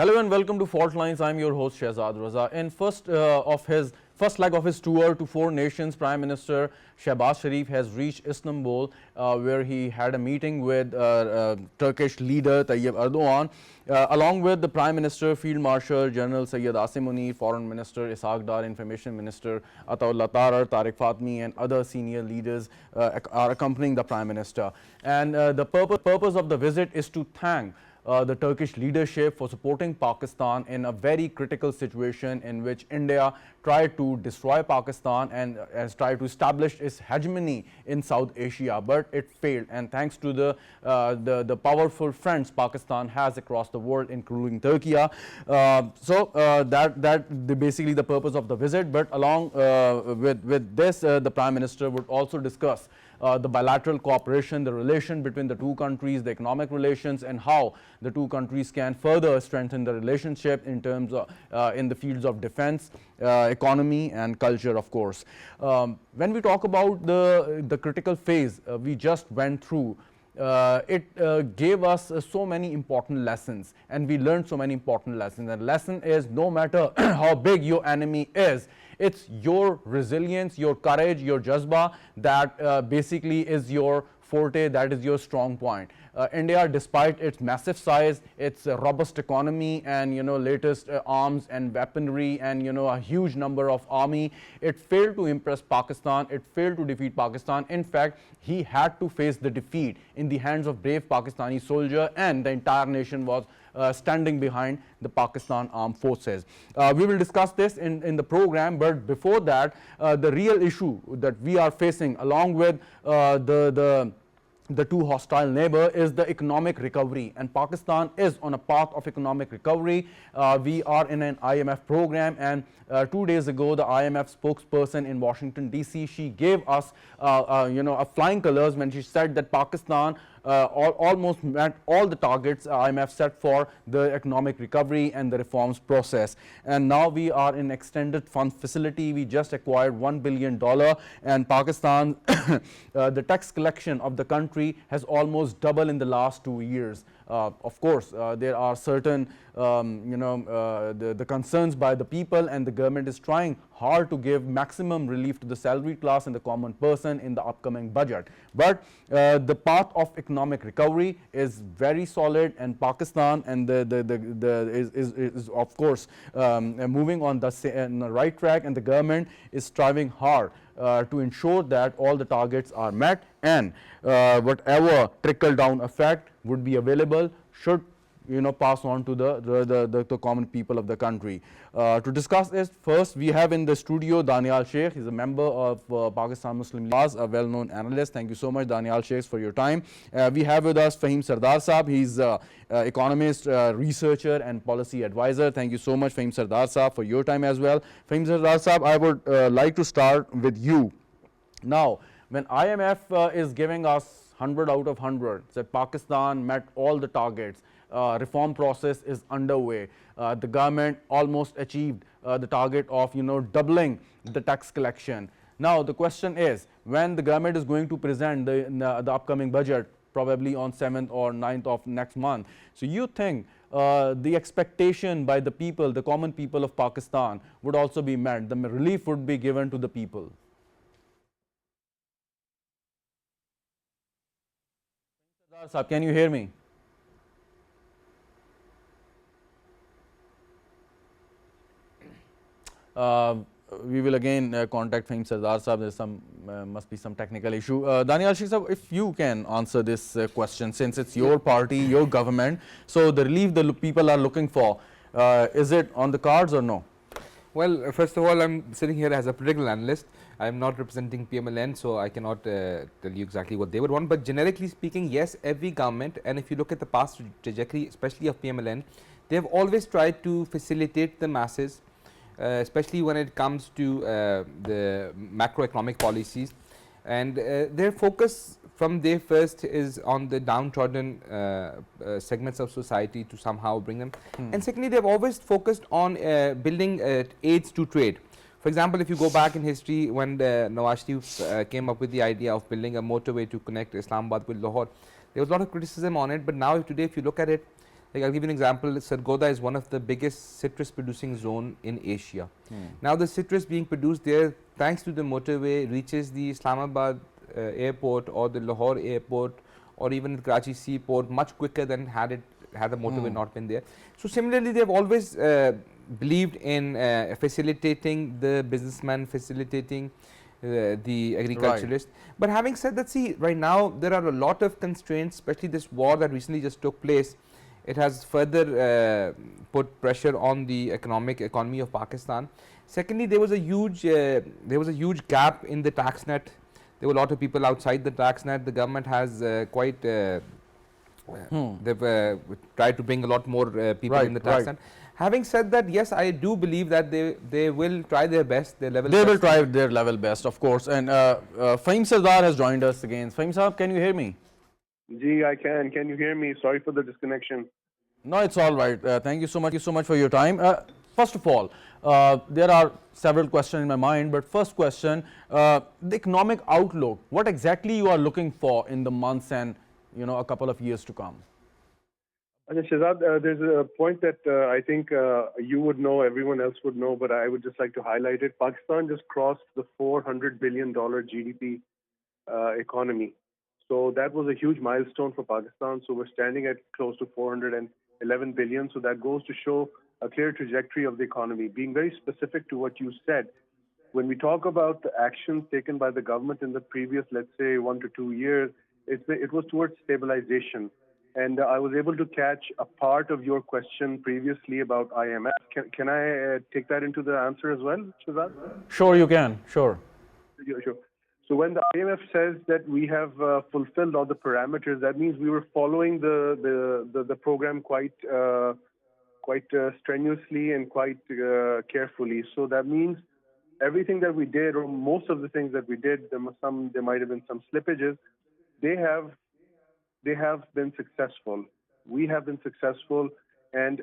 Hello and welcome to Faultlines. I'm your host Shahzad Raza. In first leg of his tour to 4 nations, Prime Minister Shehbaz Sharif has reached Istanbul, where he had a meeting with Turkish leader Tayyip Erdogan, along with the Prime Minister, Field Marshal General Sayyid Asim Munir, Foreign Minister Sardar, Information Minister Ataullah Tarar, Tariq Fatmi, and other senior leaders are accompanying the Prime Minister. And the purpose of the visit is to thank the Turkish leadership for supporting Pakistan in a very critical situation in which India tried to destroy Pakistan and has tried to establish its hegemony in South Asia, but it failed. And thanks to the powerful friends Pakistan has across the world, including Turkey. Basically the purpose of the visit. But along with this, the Prime Minister would also discuss the bilateral cooperation, the relation between the two countries, the economic relations, and how the two countries can further strengthen the relationship in terms of in the fields of defense, economy, and culture, of course. When we talk about the critical phase we just went through, it gave us so many important lessons, and we learned so many important lessons. And the lesson is, no matter how big your enemy is, it's your resilience, your courage, your jazba that basically is your forte, that is your strong point. India, despite its massive size, its robust economy, and latest arms and weaponry, and a huge number of army, it failed to impress Pakistan. It failed to defeat Pakistan. In fact, he had to face the defeat in the hands of brave Pakistani soldier, and the entire nation was standing behind the Pakistan armed forces. We will discuss this in the program, but before that, the real issue that we are facing, along with the two hostile neighbor, is the economic recovery, and Pakistan is on a path of economic recovery. We are in an IMF program, and 2 days ago the IMF spokesperson in Washington DC, she gave us a flying colors when she said that Pakistan almost met all the targets IMF set for the economic recovery and the reforms process. And now we are in extended fund facility. We just acquired $1 billion, and Pakistan the tax collection of the country has almost doubled in the last 2 years. Of course, there are certain the concerns by the people, and the government is trying hard to give maximum relief to the salaried class and the common person in the upcoming budget. But the path of economic recovery is very solid, and Pakistan and is of course moving on the right track, and the government is striving hard to ensure that all the targets are met, and whatever trickle down effect would be available should pass on to the common people of the country. To discuss this, first we have in the studio Danial Sheikh. He's a member of Pakistan Muslim League, a well-known analyst. Thank you so much, Danial Sheikh, for your time. We have with us Fahim Sardar Saab. He's economist, researcher, and policy advisor. Thank you so much, Fahim Sardar Saab, for your time as well. Fahim Sardar Saab, I would like to start with you. Now, when IMF is giving us 100 out of 100, that Pakistan met all the targets, reform process is underway, the government almost achieved the target of doubling the tax collection. Now the question is, when the government is going to present the upcoming budget, probably on 7th or 9th of next month, so you think the expectation by the people, the common people of Pakistan, would also be met, the relief would be given to the people? Sir, can you hear me? We will again contact Fahim Sardar Saab. There must be some technical issue. Danial Sheikh Saab, if you can answer this question, since it's your party, your government, so the relief the people are looking for, is it on the cards or no? Well, first of all, I'm sitting here as a political analyst. I'm not representing PMLN, so I cannot tell you exactly what they would want. But generically speaking, yes, every government, and if you look at the past trajectory, especially of PMLN, they have always tried to facilitate the masses, especially when it comes to the macroeconomic policies. And their focus from day first is on the downtrodden segments of society to somehow bring them. And secondly, they have always focused on building aids to trade. For example, if you go back in history, when Nawaz Sharif came up with the idea of building a motorway to connect Islamabad with Lahore, there was a lot of criticism on it. But now today, if you look at it, Like I'll give you an example. Sargodha is one of the biggest citrus producing zone in Asia. Now the citrus being produced there, thanks to the motorway, reaches the Islamabad airport or the Lahore airport or even the Karachi seaport much quicker than had the motorway not been there. So similarly, they have always believed in facilitating the businessman, facilitating the agriculturalist. Right. But having said that, see, right now there are a lot of constraints, especially this war that recently just took place. It has further put pressure on the economy of Pakistan. Secondly, there was a huge gap in the tax net. There were a lot of people outside the tax net. The government has they've tried to bring a lot more people in the tax net. Having said that, yes, I do believe that they will try their best, their level best. They will try their level best, of course. And Fahim Sardar has joined us again. Fahim Sahab, can you hear me? Gee, I can. Can you hear me? Sorry for the disconnection. No, it's all right. Thank you so much for your time. First of all, there are several questions in my mind, but first question, the economic outlook, what exactly you are looking for in the months and a couple of years to come? Shahzad, there's a point that I think you would know, everyone else would know, but I would just like to highlight it. Pakistan just crossed the $400 billion GDP economy. So that was a huge milestone for Pakistan. So we're standing at close to 411 billion. So that goes to show a clear trajectory of the economy. Being very specific to what you said, when we talk about the actions taken by the government in the previous, let's say, 1 to 2 years, it was towards stabilization. And I was able to catch a part of your question previously about IMF. Can I take that into the answer as well, Shahzad? Sure, you can. Sure. Sure. So when the IMF says that we have fulfilled all the parameters, that means we were following the program quite strenuously and quite carefully. So that means everything that we did, or most of the things that we did, there might have been some slippages. They have been successful. We have been successful, and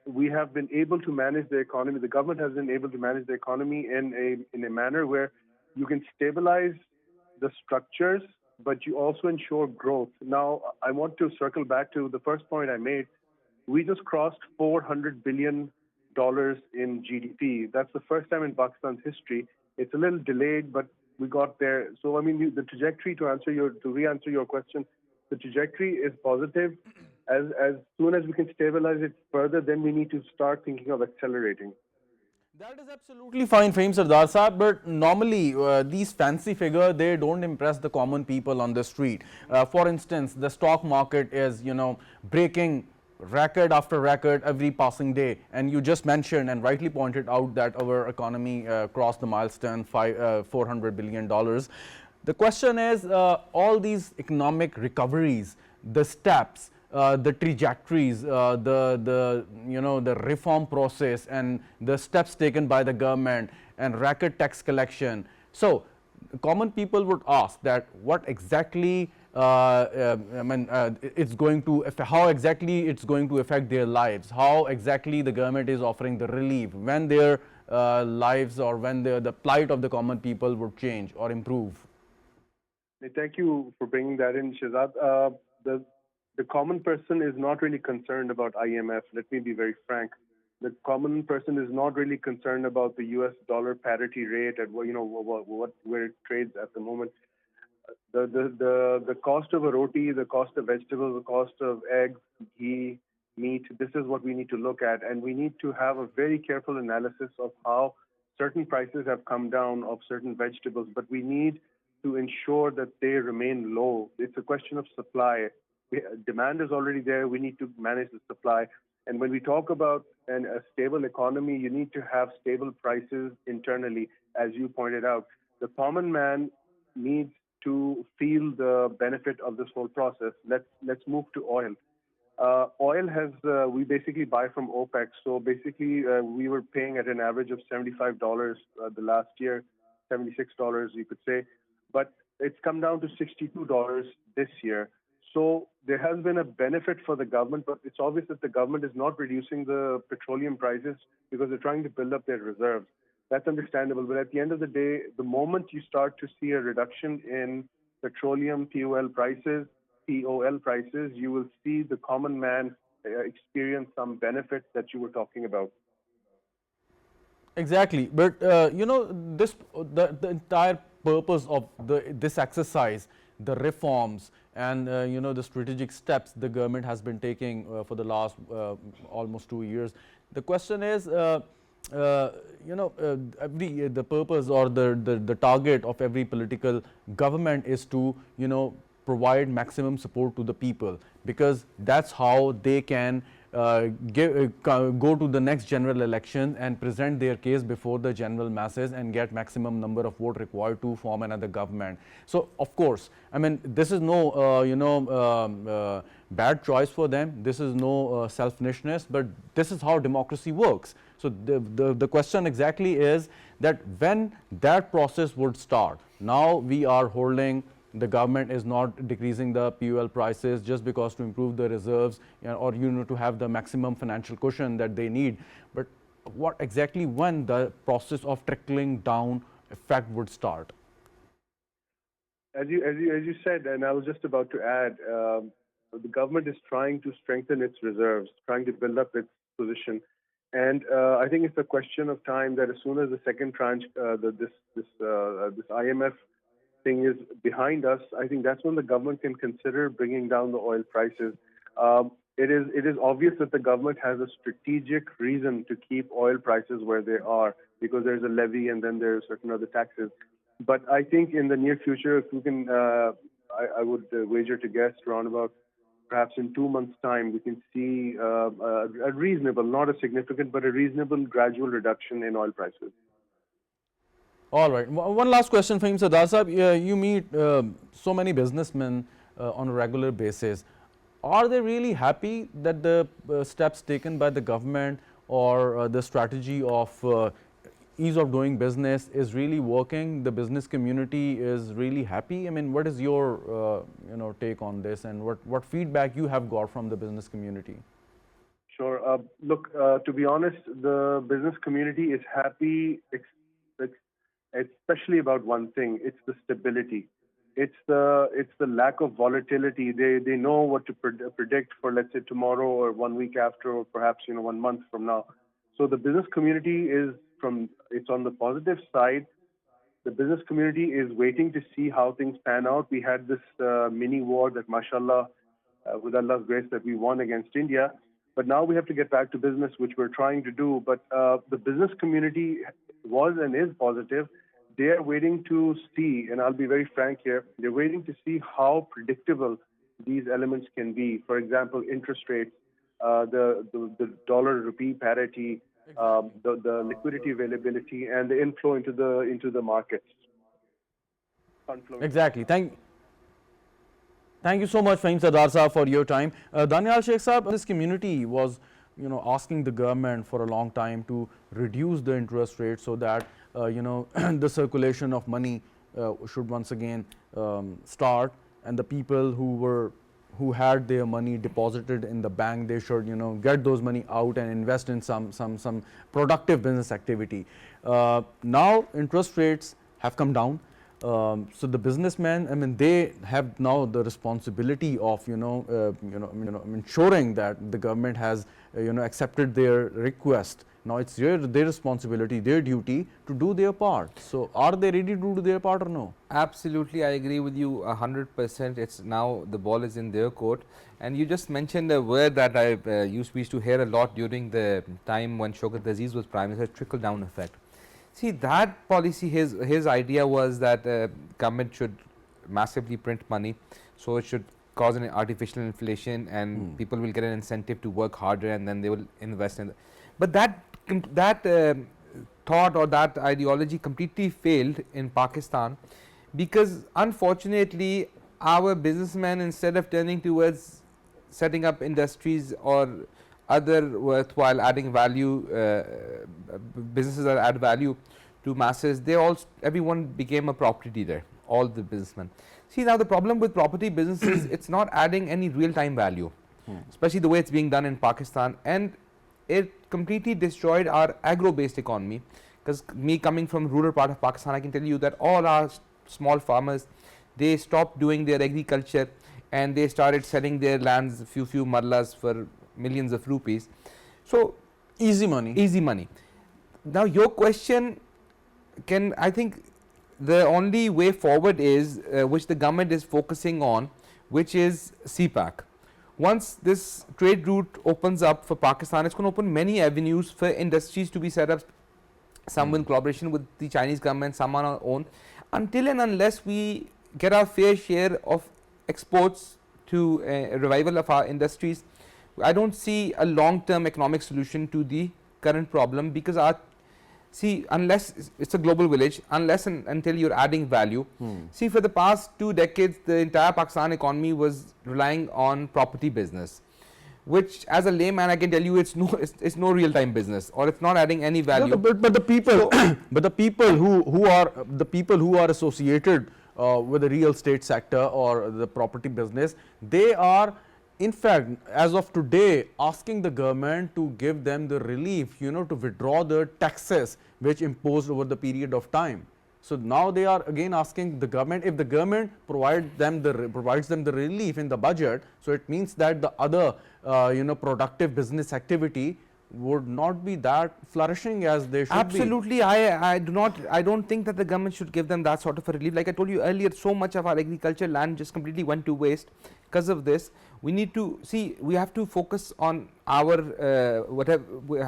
we have been able to manage the economy. The government has been able to manage the economy in a manner where you can stabilize the structures, but you also ensure growth. Now, I want to circle back to the first point I made. We just crossed $400 billion in GDP. That's the first time in Pakistan's history. It's a little delayed, but we got there. So, I mean, the trajectory, to re-answer your question, the trajectory is positive. As soon as we can stabilize it further, then we need to start thinking of accelerating. That is absolutely fine, Fahim Sardar Saab, but normally these fancy figures, they don't impress the common people on the street. For instance, the stock market is, breaking record after record every passing day, and you just mentioned and rightly pointed out that our economy crossed the milestone $400 billion. The question is, all these economic recoveries, the steps, the trajectories, the reform process and the steps taken by the government and record tax collection. So common people would ask that what exactly it's going to how exactly it's going to affect their lives, how exactly the government is offering the relief, when their lives or when the plight of the common people would change or improve. Thank you for bringing that in, Shahzad. The common person is not really concerned about IMF. Let me be very frank. The common person is not really concerned about the U.S. dollar parity rate at where it trades at the moment. The cost of a roti, the cost of vegetables, the cost of eggs, ghee, meat. This is what we need to look at, and we need to have a very careful analysis of how certain prices have come down of certain vegetables. But we need to ensure that they remain low. It's a question of supply. Demand is already there. We need to manage the supply. And when we talk about a stable economy, you need to have stable prices internally, as you pointed out. The common man needs to feel the benefit of this whole process. Let's move to oil. Oil has, we basically buy from OPEC. So basically, we were paying at an average of $75 the last year, $76, you could say. But it's come down to $62 this year. So there has been a benefit for the government, but it's obvious that the government is not reducing the petroleum prices because they're trying to build up their reserves. That's understandable. But at the end of the day, the moment you start to see a reduction in petroleum POL prices, you will see the common man experience some benefits that you were talking about. Exactly, but this the entire purpose of this exercise, the reforms and the strategic steps the government has been taking for the last almost 2 years. The question is, the purpose or the target of every political government is to provide maximum support to the people, because that's how they can go to the next general election and present their case before the general masses and get maximum number of vote required to form another government. So of course, I mean, this is no bad choice for them, this is no selfishness, but this is how democracy works. So the question exactly is that when that process would start. Now we are holding, the government is not decreasing the POL prices just because to improve the reserves, or to have the maximum financial cushion that they need. But what exactly when the process of trickling down effect would start? As you said, and I was just about to add, the government is trying to strengthen its reserves, trying to build up its position. And I think it's a question of time that as soon as the second tranche, this IMF thing is behind us, I think that's when the government can consider bringing down the oil prices. It is obvious that the government has a strategic reason to keep oil prices where they are, because there's a levy and then there's certain other taxes. But I think in the near future, if we can, I would wager to guess around about perhaps in 2 months' time, we can see a reasonable, not a significant, but a reasonable gradual reduction in oil prices. All right. One last question for him, Sardar Sahab. You meet so many businessmen on a regular basis. Are they really happy that the steps taken by the government or the strategy of ease of doing business is really working? The business community is really happy? I mean, what is your take on this, and what feedback you have got from the business community? Sure. Look, to be honest, the business community is happy, especially about one thing. It's the stability. It's the lack of volatility. They know what to predict for, let's say, tomorrow or 1 week after, or perhaps 1 month from now. So the business community it's on the positive side. The business community is waiting to see how things pan out. We had this mini war that, mashallah, with Allah's grace, that we won against India. But now we have to get back to business, which we're trying to do. But the business community was and is positive. They are waiting to see, and I'll be very frank here, they're waiting to see how predictable these elements can be. For example, interest rates, the dollar-rupee parity, the liquidity availability, and the inflow into the markets. Exactly. Thank you so much, Fahim Sardar Sahab, for your time. Danial Sheikh Sahab, this community was asking the government for a long time to reduce the interest rate so that the circulation of money should once again start, and the people who had their money deposited in the bank, they should get those money out and invest in some productive business activity. Now interest rates have come down. So the businessmen, I mean, they have now the responsibility of ensuring that the government has accepted their request. Now it's their responsibility, their duty to do their part. So are they ready to do their part or no? Absolutely, I agree with you 100%. It's now the ball is in their court. And you just mentioned a word that we used to hear a lot during the time when Shaukat Aziz was Prime Minister, trickle down effect. See, that policy, his idea was that government should massively print money, so it should cause an artificial inflation, and people will get an incentive to work harder, and then they will invest in. But that thought or that ideology completely failed in Pakistan, because unfortunately our businessmen, instead of turning towards setting up industries or other worthwhile adding value, businesses that add value to masses, everyone became a property dealer, all the businessmen. See, now the problem with property businesses, it's not adding any real-time value, especially the way it's being done in Pakistan, and it completely destroyed our agro-based economy. Because me coming from rural part of Pakistan, I can tell you that all our small farmers, they stopped doing their agriculture and they started selling their lands, few marlas for millions of rupees. So Easy money. easy money. Now your question, I think the only way forward is which the government is focusing on, which is CPAC. Once this trade route opens up for Pakistan, it's going to open many avenues for industries to be set up, some in collaboration with the Chinese government, some on our own. Until and unless we get our fair share of exports to a revival of our industries, I don't see a long-term economic solution to the current problem, because unless it's a global village, unless and until you're adding value. See, for the past 2 decades, the entire Pakistan economy was relying on property business, which as a layman I can tell you it's no real-time business, or it's not adding any value. But the people, but the people who are associated with the real estate sector or the property business, they are in fact as of today asking the government to give them the relief, to withdraw the taxes which imposed over the period of time. So now they are again asking the government, if the government provides them the relief in the budget, so it means that the other productive business activity would not be that flourishing as they should be. Absolutely, I don't think that the government should give them that sort of a relief. Like I told you earlier, so much of our agriculture land just completely went to waste because of this. We need to we have to focus on our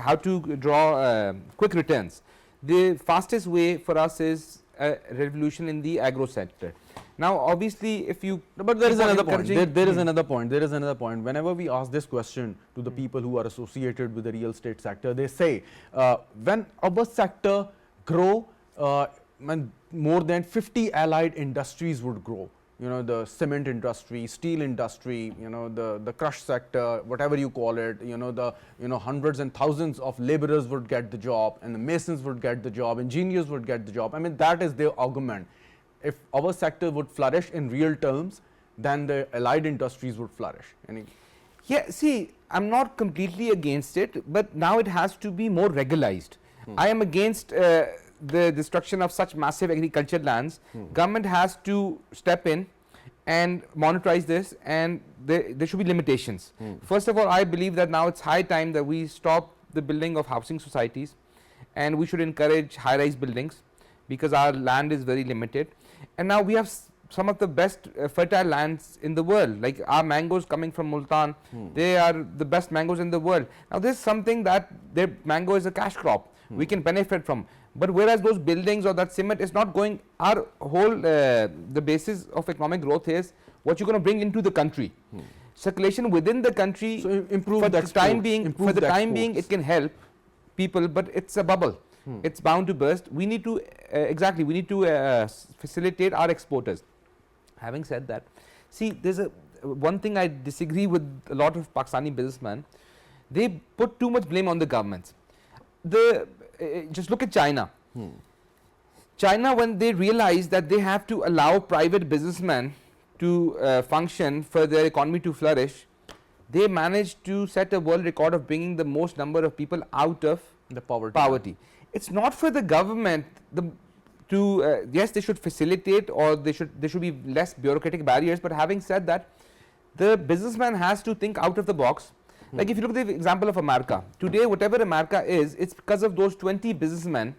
how to draw quick returns. The fastest way for us is a revolution in the agro sector. Now obviously if you, but there is another point, there is another point. Whenever we ask this question to the people who are associated with the real estate sector, they say when our sector grow, more than 50 allied industries would grow. The cement industry, steel industry, the crush sector, whatever you call it, hundreds and thousands of laborers would get the job, and the masons would get the job, engineers would get the job. That is their argument. If our sector would flourish in real terms, then the allied industries would flourish. Yeah, see, I'm not completely against it, but now it has to be more regularized. I am against the destruction of such massive agriculture lands. Government has to step in and monetize this, and there should be limitations. First of all, I believe that now it's high time that we stop the building of housing societies, and we should encourage high-rise buildings, because our land is very limited. And now we have some of the best fertile lands in the world, like our mangoes coming from Multan, they are the best mangoes in the world. Now this is something that their mango is a cash crop, we can benefit from. But whereas those buildings or that cement is not going, our whole the basis of economic growth is what you're going to bring into the country. Circulation within the country, so improve for the time being it can help people, but it's a bubble. It's bound to burst. We need to facilitate our exporters. Having said that, see, there's one thing I disagree with a lot of Pakistani businessmen. They put too much blame on the governments. Just look at China. China, when they realize that they have to allow private businessmen to function for their economy to flourish, they managed to set a world record of bringing the most number of people out of the poverty. It's not for the government yes, they should facilitate, or there should be less bureaucratic barriers, but having said that, the businessman has to think out of the box. Like if you look at the example of America, today whatever America is, it's because of those 20 businessmen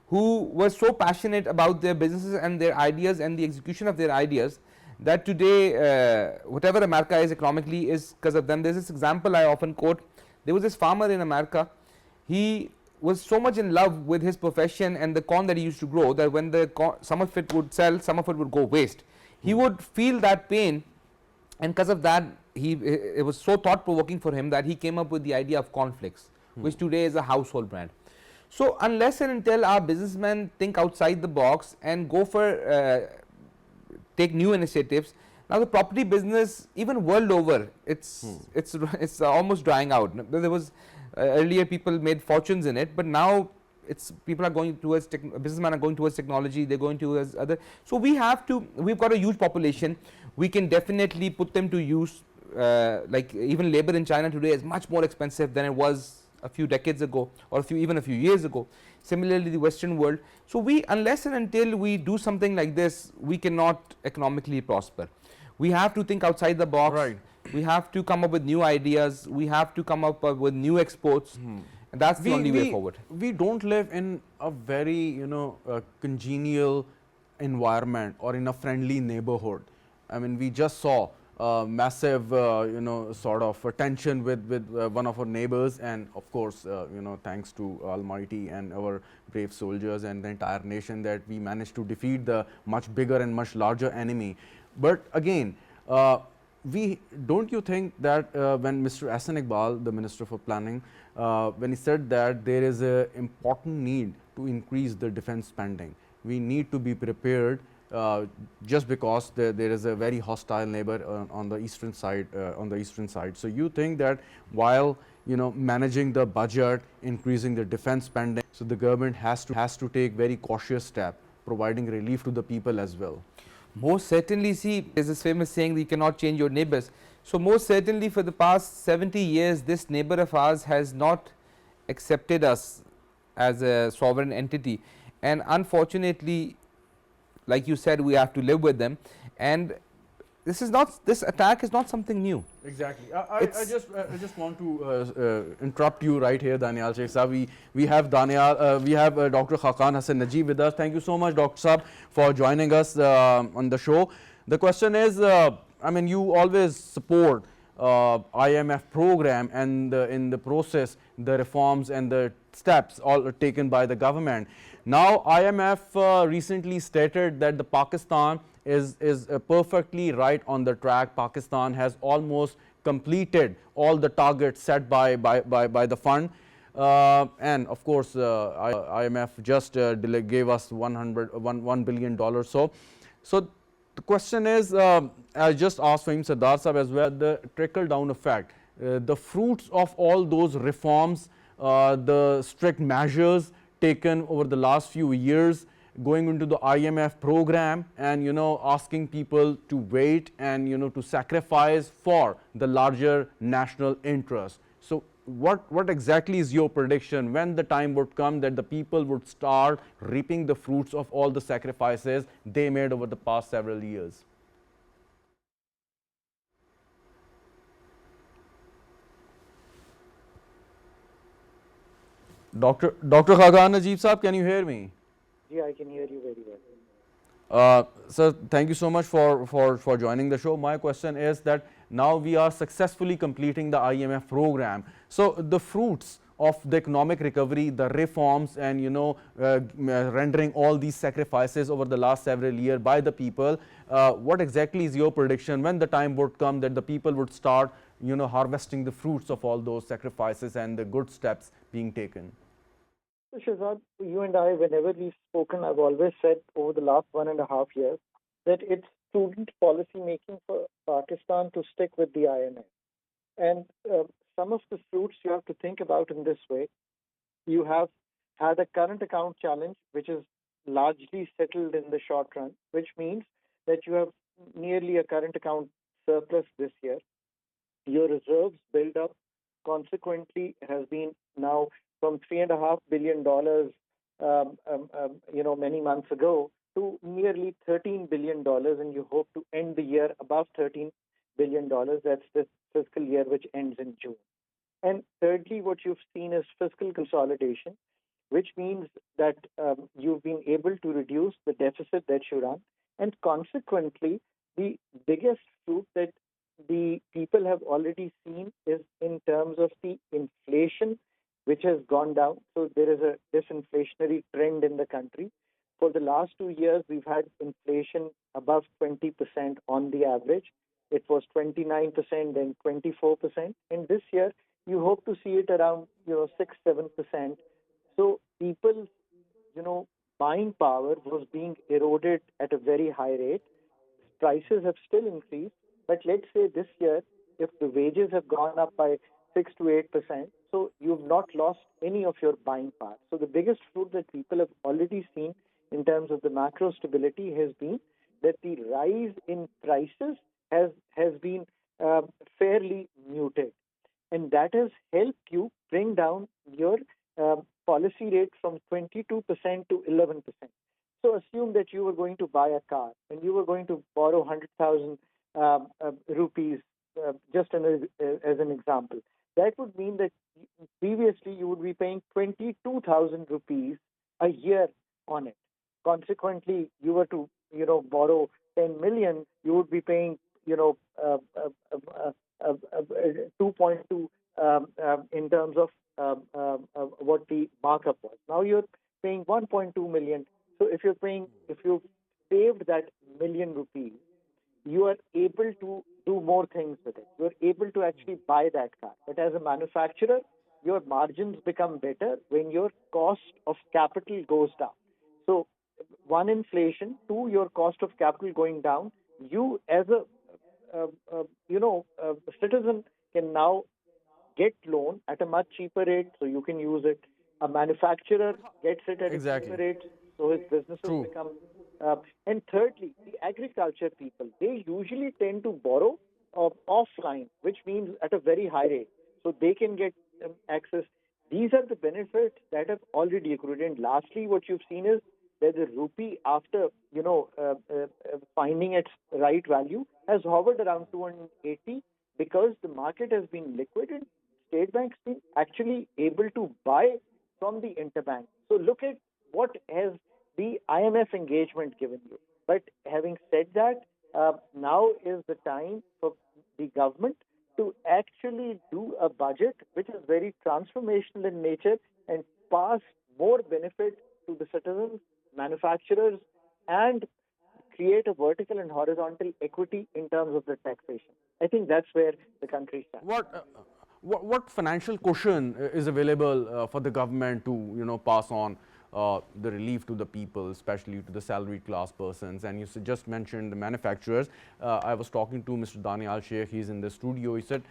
who were so passionate about their businesses and their ideas and the execution of their ideas, that today whatever America is economically is because of them. There's this example I often quote. There was this farmer in America, he was so much in love with his profession and the corn that he used to grow, that when some of it would sell, some of it would go waste. He would feel that pain, and because of that, it was so thought-provoking for him that he came up with the idea of cornflakes, which today is a household brand. So unless and until our businessmen think outside the box and go for take new initiatives, now the property business, even world over, it's almost drying out. There was earlier people made fortunes in it, but now people are going towards businessmen are going towards technology, they're going towards other. So we've got a huge population. We can definitely put them to use. Like even labor in China today is much more expensive than it was a few decades ago, or even a few years ago. Similarly, the Western world. So unless and until we do something like this, we cannot economically prosper. We have to think outside the box. Right. We have to come up with new ideas. We have to come up with new exports. And that's the only way forward. We don't live in a very, congenial environment or in a friendly neighborhood. I mean, we just saw massive, sort of tension with one of our neighbors, and of course, thanks to Almighty and our brave soldiers and the entire nation, that we managed to defeat the much bigger and much larger enemy. But again, we don't you think that when Mr. Ahsan Iqbal, the Minister for Planning, when he said that there is an important need to increase the defense spending, we need to be prepared just because there is a very hostile neighbor on the eastern side. So you think that while managing the budget, increasing the defense spending, so the government has to take very cautious step, providing relief to the people as well. Most certainly, see, there's this famous saying that you cannot change your neighbors. So most certainly for the past 70 years, this neighbor of ours has not accepted us as a sovereign entity, and unfortunately, like you said, we have to live with them. And this attack is not something new. Exactly. I just want to interrupt you right here, Danial Sheikh Saab. We have Dr. Khaqan Hassan Najeeb with us. Thank you so much, Dr. Saab, for joining us on the show. The question is, I mean, you always support IMF program, and in the process, the reforms and the steps all taken by the government. Now, IMF recently stated that the Pakistan is perfectly right on the track. Pakistan has almost completed all the targets set by the fund, and of course, IMF just gave us $1 billion. So the question is, I just asked for him, Sardar Sahab, as well, the trickle down effect, the fruits of all those reforms, the strict measures taken over the last few years, going into the IMF program, and asking people to wait and to sacrifice for the larger national interest. So what exactly is your prediction when the time would come that the people would start reaping the fruits of all the sacrifices they made over the past several years? Dr. Khaqan Najeeb Saab, can you hear me? Yeah, I can hear you very well. Sir, thank you so much for joining the show. My question is that now we are successfully completing the IMF program. So the fruits of the economic recovery, the reforms, and rendering all these sacrifices over the last several years by the people, what exactly is your prediction when the time would come that the people would start harvesting the fruits of all those sacrifices and the good steps being taken? So, Shahzad, you and I, whenever we've spoken, I've always said over the last 1.5 years that it's prudent policy making for Pakistan to stick with the IMF. And some of the fruits you have to think about in this way. You have had a current account challenge, which is largely settled in the short run, which means that you have nearly a current account surplus this year. Your reserves build up consequently has been now from $3.5 billion, many months ago to nearly $13 billion, and you hope to end the year above $13 billion. That's this fiscal year, which ends in June. And thirdly, what you've seen is fiscal consolidation, which means that you've been able to reduce the deficit that you run, and consequently, the biggest fruit that the people have already seen is in terms of the inflation, which has gone down. So there is a disinflationary trend in the country. For the last 2 years, we've had inflation above 20% on the average. It was 29%, then 24%. And this year, you hope to see it around 6-7%. So people's buying power was being eroded at a very high rate. Prices have still increased, but let's say this year, if the wages have gone up by 6 to 8%, so you've not lost any of your buying power. So the biggest fruit that people have already seen in terms of the macro stability has been that the rise in prices has been fairly muted, and that has helped you bring down your policy rate from 22% to 11%. So assume that you were going to buy a car and you were going to borrow 100,000 rupees just as an example, that would mean that previously you would be paying 22,000 rupees a year on it. Consequently, you were to borrow 10 million, you would be paying 2.2 in terms of what the markup was. Now you're paying 1.2 million. So if you've saved that million rupees, you are able to do more things with it. You're able to actually buy that car. But as a manufacturer, your margins become better when your cost of capital goes down. So, one, inflation; two, your cost of capital going down. You, as a citizen, can now get loan at a much cheaper rate, so you can use it. A manufacturer gets it at a cheaper Exactly. rate, so his businesses True. become. And thirdly, the agriculture people, they usually tend to borrow offline, which means at a very high rate, so they can get access. These are the benefits that have already accrued. And lastly, what you've seen is that the rupee, after finding its right value, has hovered around 280 because the market has been liquid and state banks been actually able to buy from the interbank. So look at what has the IMF engagement given you. But having said that, now is the time for the government to actually do a budget which is very transformational in nature and pass more benefit to the citizens, manufacturers, and create a vertical and horizontal equity in terms of the taxation. I think that's where the country stands. What financial cushion is available for the government to pass on the relief to the people, especially to the salaried class persons? And you just mentioned the manufacturers. I was talking to Mr. Daniel Sheikh. He's in the studio. He said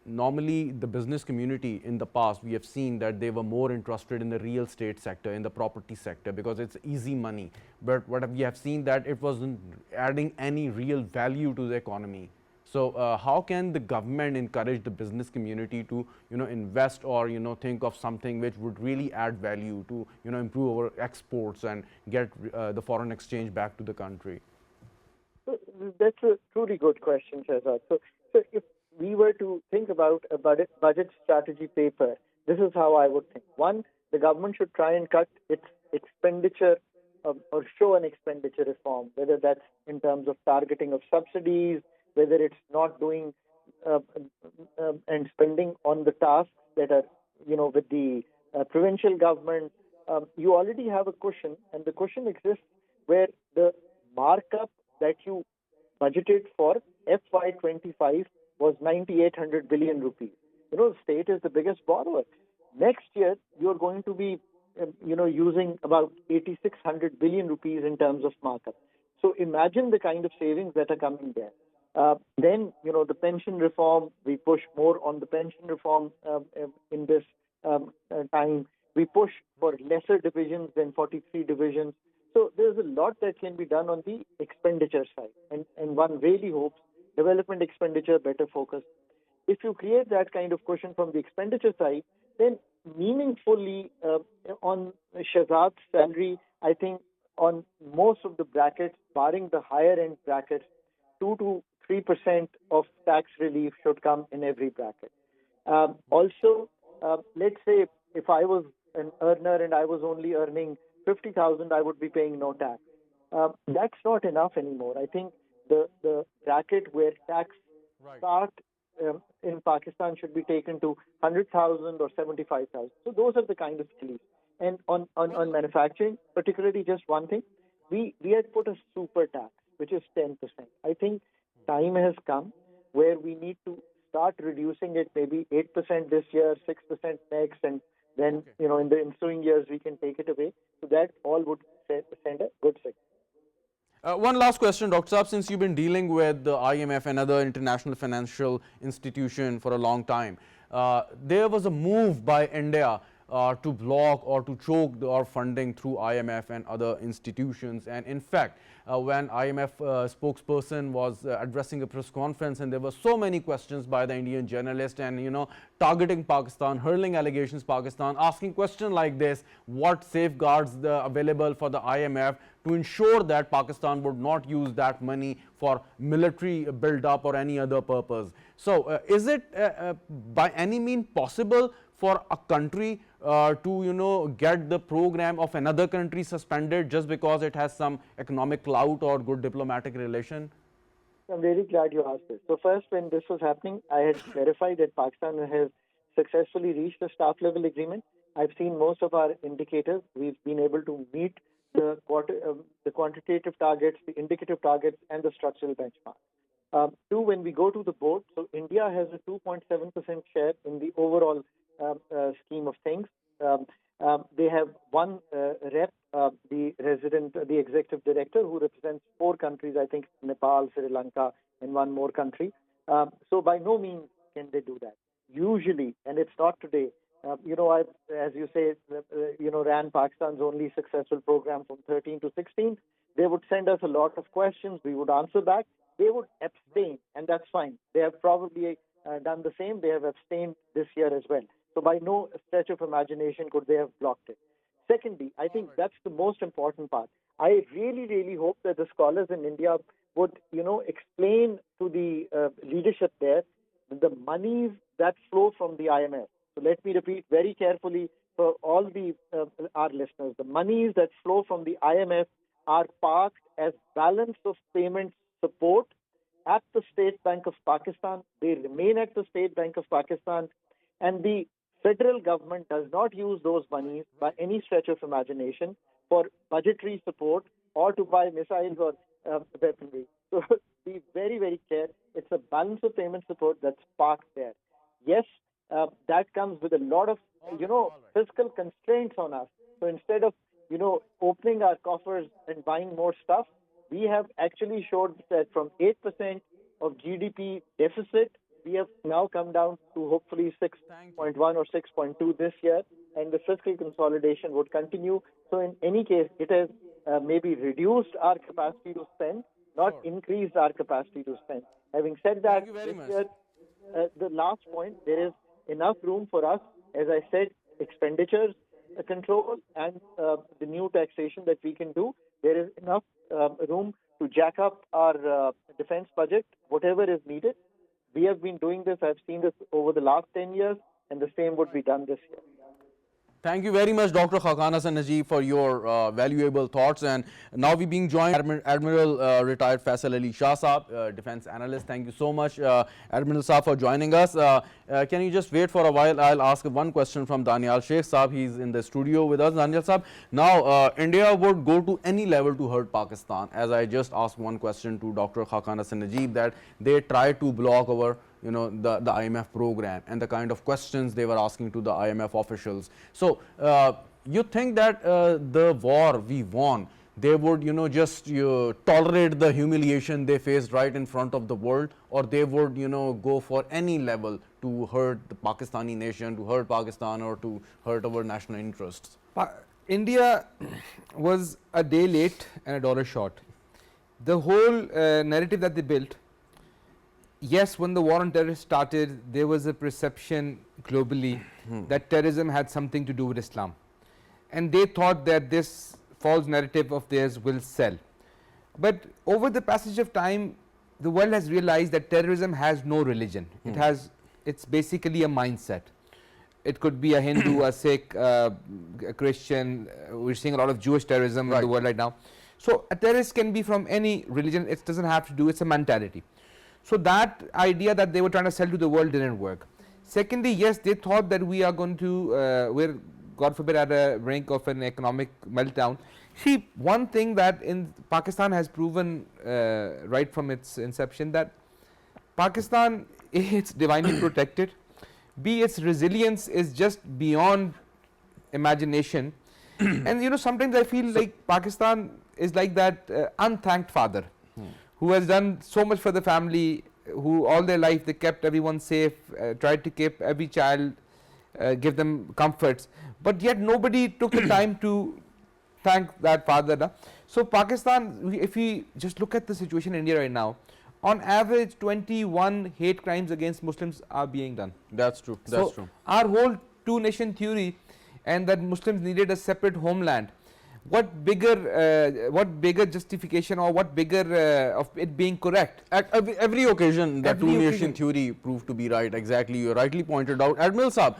normally the business community in the past, we have seen that they were more interested in the real estate sector, in the property sector, because it's easy money. But what we have seen that it wasn't adding any real value to the economy. So how can the government encourage the business community to invest or think of something which would really add value to improve our exports and get the foreign exchange back to the country? So that's a truly good question, Shahzad. So if we were to think about a budget strategy paper, this is how I would think. One, the government should try and cut its expenditure or show an expenditure reform, whether that's in terms of targeting of subsidies, whether it's not doing and spending on the tasks that are, with the provincial government. You already have a cushion, and the cushion exists where the markup that you budgeted for FY25 was 9,800 billion rupees. The state is the biggest borrower. Next year, you're going to be, using about 8,600 billion rupees in terms of markup. So imagine the kind of savings that are coming there. Then, the pension reform, we push more on the pension reform in this time. We push for lesser divisions than 43 divisions. So there's a lot that can be done on the expenditure side. And one really hopes development expenditure better focused. If you create that kind of cushion from the expenditure side, then meaningfully on Shahzad's salary, I think on most of the brackets, barring the higher end brackets, 2 to 3% of tax relief should come in every bracket. Also, let's say if I was an earner and I was only earning 50,000, I would be paying no tax. That's not enough anymore. I think the bracket where tax start in Pakistan should be taken to 100,000 or 75,000. So those are the kind of relief. And on manufacturing, particularly, just one thing, we had put a super tax, which is 10%. I think time has come where we need to start reducing it, maybe 8% this year, 6% next, and then in the ensuing years we can take it away. So that all would send a good signal. One last question, Dr. Saab, since you've been dealing with the IMF and other international financial institution for a long time, there was a move by India to block or to choke our funding through IMF and other institutions. And in fact, when IMF spokesperson was addressing a press conference, and there were so many questions by the Indian journalist, and targeting Pakistan, hurling allegations Pakistan, asking question like this: what safeguards available for the IMF to ensure that Pakistan would not use that money for military build-up or any other purpose? So is it by any means possible for a country to get the program of another country suspended just because it has some economic clout or good diplomatic relation? I'm really glad you asked this. So first, when this was happening, I had verified that Pakistan has successfully reached a staff level agreement. I've seen most of our indicators. We've been able to meet the quantitative targets, the indicative targets, and the structural benchmark. Two, when we go to the board, so India has a 2.7% share in the overall scheme of things. They have one rep, the executive director, who represents 4 countries, I think Nepal, Sri Lanka, and one more country. So by no means can they do that. Usually, and it's not today, I, as you say, ran Pakistan's only successful program from 13 to 16. They would send us a lot of questions. We would answer back. They would abstain, and that's fine. They have probably done the same. They have abstained this year as well. So by no stretch of imagination could they have blocked it. Secondly, I think that's the most important part. I really, really hope that the scholars in India would, explain to the leadership there the monies that flow from the IMF. So let me repeat very carefully for all the our listeners. The monies that flow from the IMF are parked as balance of payments support at the State Bank of Pakistan. They remain at the State Bank of Pakistan, and the federal government does not use those monies by any stretch of imagination for budgetary support or to buy missiles or weaponry. So be very, very clear. It's a balance of payment support that's parked there. Yes, that comes with a lot of, fiscal constraints on us. So instead of, opening our coffers and buying more stuff, we have actually showed that from 8% of GDP deficit, we have now come down to hopefully 6.1 or 6.2 this year, and the fiscal consolidation would continue. So in any case, it has maybe reduced our capacity to spend, not increased our capacity to spend. Having said that, this year, the last point, there is enough room for us, as I said, expenditures control and the new taxation that we can do. There is enough room to jack up our defense budget, whatever is needed. We have been doing this. I've seen this over the last 10 years, and the same would be done this year. Thank you very much, Dr. Khaqan Hasan Najeeb, for your valuable thoughts. And now we're being joined by Admiral retired Faisal Ali Shah Saab, defense analyst. Thank you so much, Admiral Saab, for joining us. Can you just wait for a while? I'll ask one question from Daniel Sheikh Saab. He's in the studio with us. Daniel Saab, now India would go to any level to hurt Pakistan. As I just asked one question to Dr. Khaqan Hasan Najeeb, that they try to block our the IMF program and the kind of questions they were asking to the IMF officials. So you think that the war we won, they would just tolerate the humiliation they faced right in front of the world, or they would go for any level to hurt the Pakistani nation, to hurt Pakistan, or to hurt our national interests? India was a day late and a dollar short. The whole narrative that they built, yes, when the war on terror started, there was a perception globally that terrorism had something to do with Islam, and they thought that this false narrative of theirs will sell. But over the passage of time, the world has realized that terrorism has no religion. It's basically a mindset. It could be a Hindu, a Sikh, a Christian. We're seeing a lot of Jewish terrorism in the world right now. So a terrorist can be from any religion. It doesn't have to do, it's a mentality. So that idea that they were trying to sell to the world didn't work. Secondly, yes, they thought that we are going to, we're, God forbid, at a brink of an economic meltdown. See, one thing that in Pakistan has proven right from its inception, that Pakistan is divinely protected. B, its resilience is just beyond imagination. And sometimes I feel like Pakistan is like that unthanked father who has done so much for the family, who all their life they kept everyone safe, tried to keep every child give them comforts, but yet nobody took the time to thank that father. Na? So Pakistan, if we just look at the situation in India right now, on average 21 hate crimes against Muslims are being done. That's true. That's So true. our whole two nation theory and that Muslims needed a separate homeland, what bigger justification or what bigger of it being correct? At every occasion, the Every two-nation occasion. theory proved to be right. Exactly, you rightly pointed out. Admiral Saab,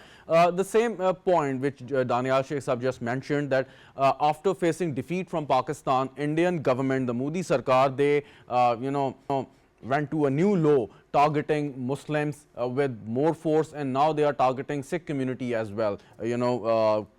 the same point which Daniel Sheikh Saab just mentioned, that after facing defeat from Pakistan, Indian government, the Modi Sarkar, they, went to a new law targeting Muslims with more force, and now they are targeting Sikh community as well.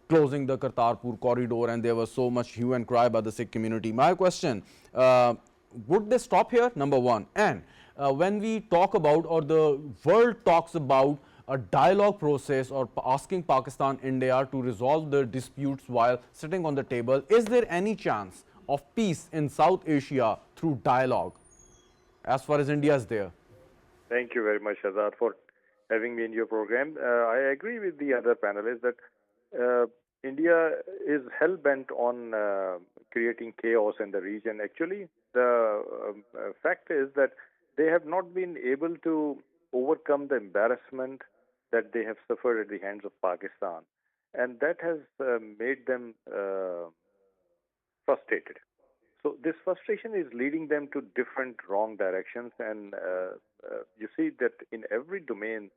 Closing the Kartarpur corridor, and there was so much hue and cry by the Sikh community. My question, would they stop here? Number one. And when we talk about, or the world talks about, a dialogue process or asking Pakistan, India to resolve the disputes while sitting on the table, is there any chance of peace in South Asia through dialogue, as far as India is there? Thank you very much, Shahzad, for having me in your program. I agree with the other panelists that India is hell-bent on creating chaos in the region. Actually, the fact is that they have not been able to overcome the embarrassment that they have suffered at the hands of Pakistan. And that has made them frustrated. So this frustration is leading them to different wrong directions, and you see that in every domain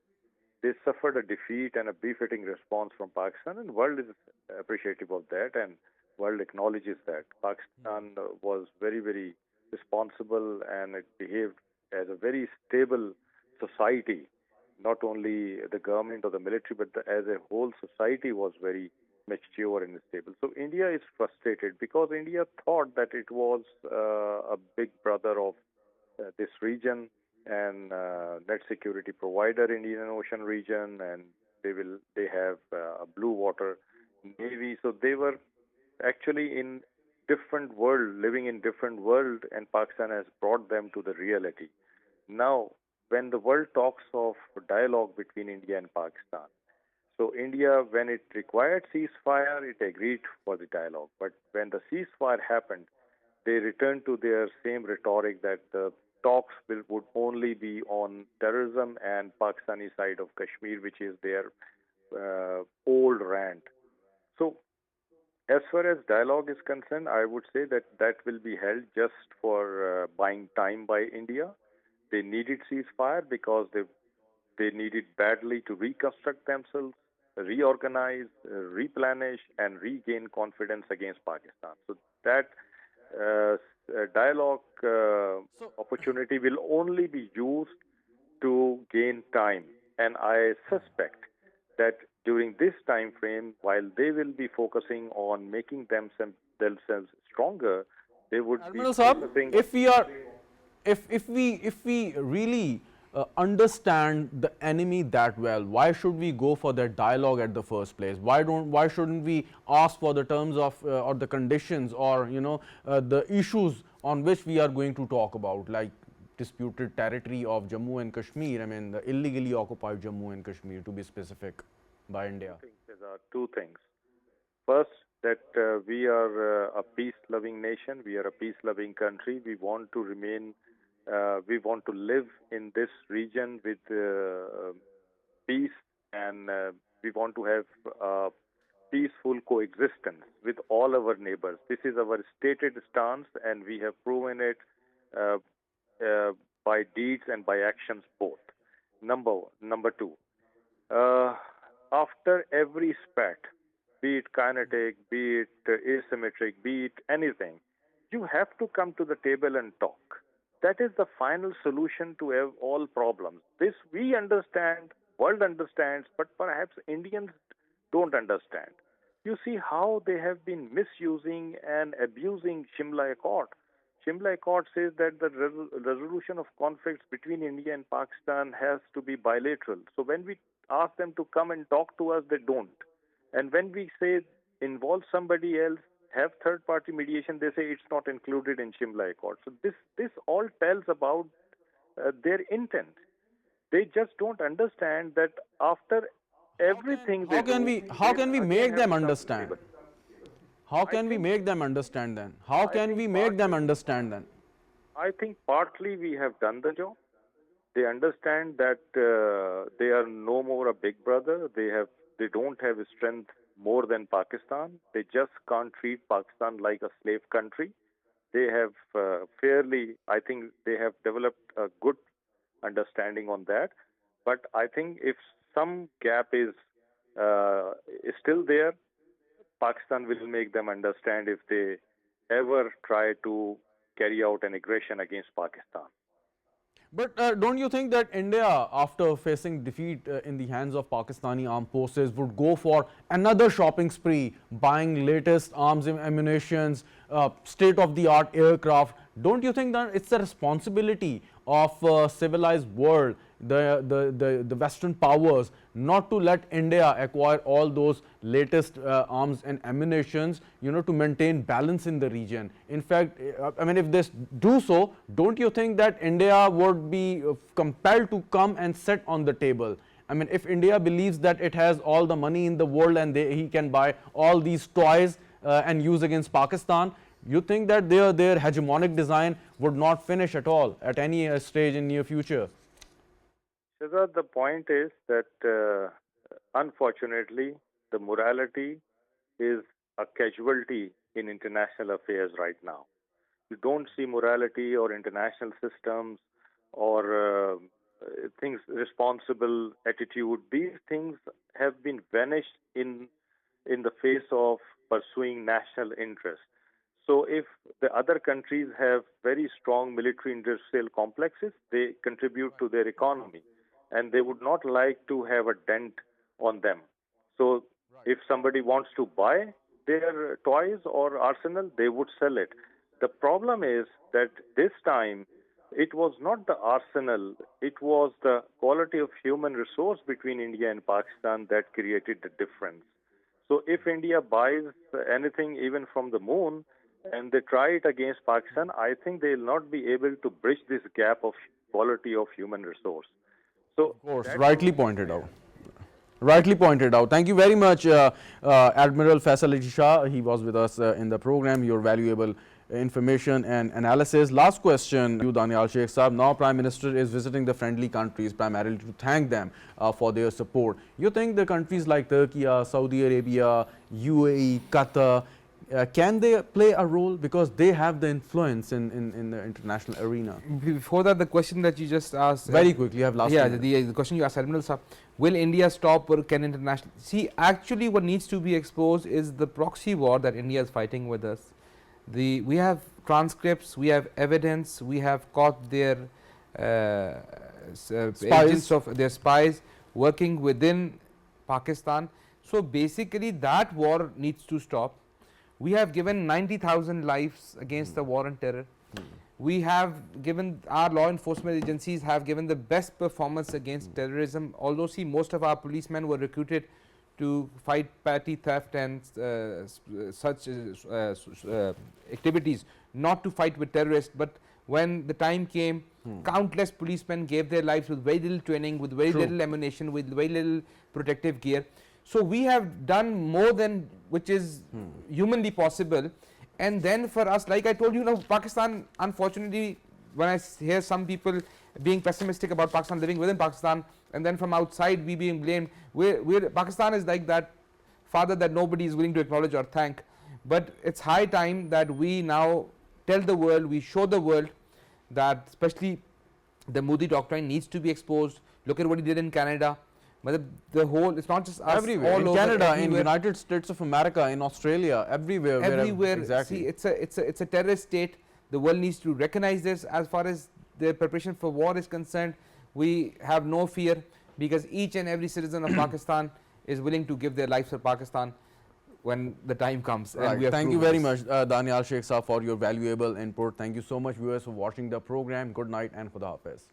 they suffered a defeat and a befitting response from Pakistan, and world is appreciative of that, and world acknowledges that Pakistan was very, very responsible, and it behaved as a very stable society. Not only the government or the military, but as a whole society was very mature and stable. So India is frustrated because India thought that it was a big brother of this region and net security provider in Indian Ocean region, and they have a blue water navy. So they were actually in different world, living in different world, and Pakistan has brought them to the reality. Now, when the world talks of dialogue between India and Pakistan, so India, when it required ceasefire, it agreed for the dialogue. But when the ceasefire happened, they returned to their same rhetoric that the talks would only be on terrorism and Pakistani side of Kashmir, which is their old rant. So as far as dialogue is concerned, I would say that that will be held just for buying time by India. They needed ceasefire because they needed badly to reconstruct themselves, reorganize, replenish, and regain confidence against Pakistan. So that dialogue opportunity will only be used to gain time. And I suspect that during this time frame, while they will be focusing on making themselves stronger, they would be Admiral Saab, focusing. if we are, if we really understand the enemy that well, why should we go for that dialogue at the first place? Why shouldn't we ask for the terms of or the conditions, or the issues on which we are going to talk about, like disputed territory of Jammu and Kashmir? I mean, the illegally occupied Jammu and Kashmir, to be specific, by India. There are two things. First, that we are a peace-loving nation. We are a peace-loving country. We want to remain. We want to live in this region with peace, and we want to have peaceful coexistence with all our neighbors. This is our stated stance, and we have proven it uh, by deeds and by actions both. Number one. Number two. Uh, After every spat, be it kinetic, be it asymmetric, be it anything, you have to come to the table and talk. That is the final solution to all problems. This we understand, world understands, but perhaps Indians don't understand. You see how they have been misusing and abusing Shimla Accord. Shimla Accord says that the resolution of conflicts between India and Pakistan has to be bilateral. So when we ask them to come and talk to us, they don't. And when we say involve somebody else, have third-party mediation, they say it's not included in Shimla Accord. So this all tells about their intent. They just don't understand that after everything they How can do, we again make have them to come to the understand? table. How I can we think make them understand then? How I can think we make them partly understand then? I think partly we have done the job. They understand that they are no more a big brother. They don't have strength more than Pakistan. They just can't treat Pakistan like a slave country. They have fairly, I think, they have developed a good understanding on that. But I think if some gap is still there, Pakistan will make them understand if they ever try to carry out an aggression against Pakistan. But don't you think that India, after facing defeat in the hands of Pakistani armed forces, would go for another shopping spree, buying latest arms and ammunitions, state-of-the-art aircraft? Don't you think that it's the responsibility of civilized world, the Western powers, not to let India acquire all those latest arms and ammunitions, to maintain balance in the region? In fact, I mean, if they do so, don't you think that India would be compelled to come and sit on the table? I mean, if India believes that it has all the money in the world and he can buy all these toys and use against Pakistan, you think that their hegemonic design would not finish at all at any stage in near future? Shahzad, the point is that unfortunately, the morality is a casualty in international affairs right now. You don't see morality or international systems or things, responsible attitude. These things have been vanished in the face of pursuing national interest. So if the other countries have very strong military industrial complexes, they contribute to their economy and they would not like to have a dent on them. So if somebody wants to buy their toys or arsenal, they would sell it. The problem is that this time it was not the arsenal, it was the quality of human resource between India and Pakistan that created the difference. So if India buys anything even from the moon and they try it against Pakistan, I think they will not be able to bridge this gap of quality of human resource. So Of course, that rightly role is pointed out. there. Rightly pointed out. Thank you very much, Admiral Faisal Ali Shah. He was with us in the program. Your valuable information and analysis. Last question, you, Danial Sheikh Saab. Now, Prime Minister is visiting the friendly countries primarily to thank them for their support. You think the countries like Turkey, Saudi Arabia, UAE, Qatar, can they play a role because they have the influence in the international arena? Before that, the question that you just asked. Very quickly, you have last. Yeah, the question you asked, Admiral Sahab, will India stop or can international? See, actually, what needs to be exposed is the proxy war that India is fighting with us. We have transcripts, we have evidence, we have caught their agents of their spies working within Pakistan. So basically, that war needs to stop. We have given 90,000 lives against the war on terror. We have given, our law enforcement agencies have given the best performance against terrorism. Although, see, most of our policemen were recruited to fight petty theft and such activities, not to fight with terrorists. But when the time came, countless policemen gave their lives with very little training, with very little ammunition, with very little protective gear. So we have done more than which is humanly possible. And then for us, like I told you, Pakistan, unfortunately, when I hear some people being pessimistic about Pakistan living within Pakistan, and then from outside we being blamed, Pakistan is like that father that nobody is willing to acknowledge or thank. But it's high time that we now tell the world, we show the world that especially the Modi doctrine needs to be exposed. Look at what he did in Canada. But the whole, it's not just us, everywhere, all in over, Canada, everywhere. in United States of America, in Australia, everywhere. Everywhere. Exactly. See, it's a terrorist state. The world needs to recognize this. As far as the preparation for war is concerned, we have no fear because each and every citizen of Pakistan is willing to give their lives for Pakistan when the time comes. Right. And we have Thank you proven very this. much, Danial Sheikh Saab, for your valuable input. Thank you so much, viewers, for watching the program. Good night and Khuda Hafiz.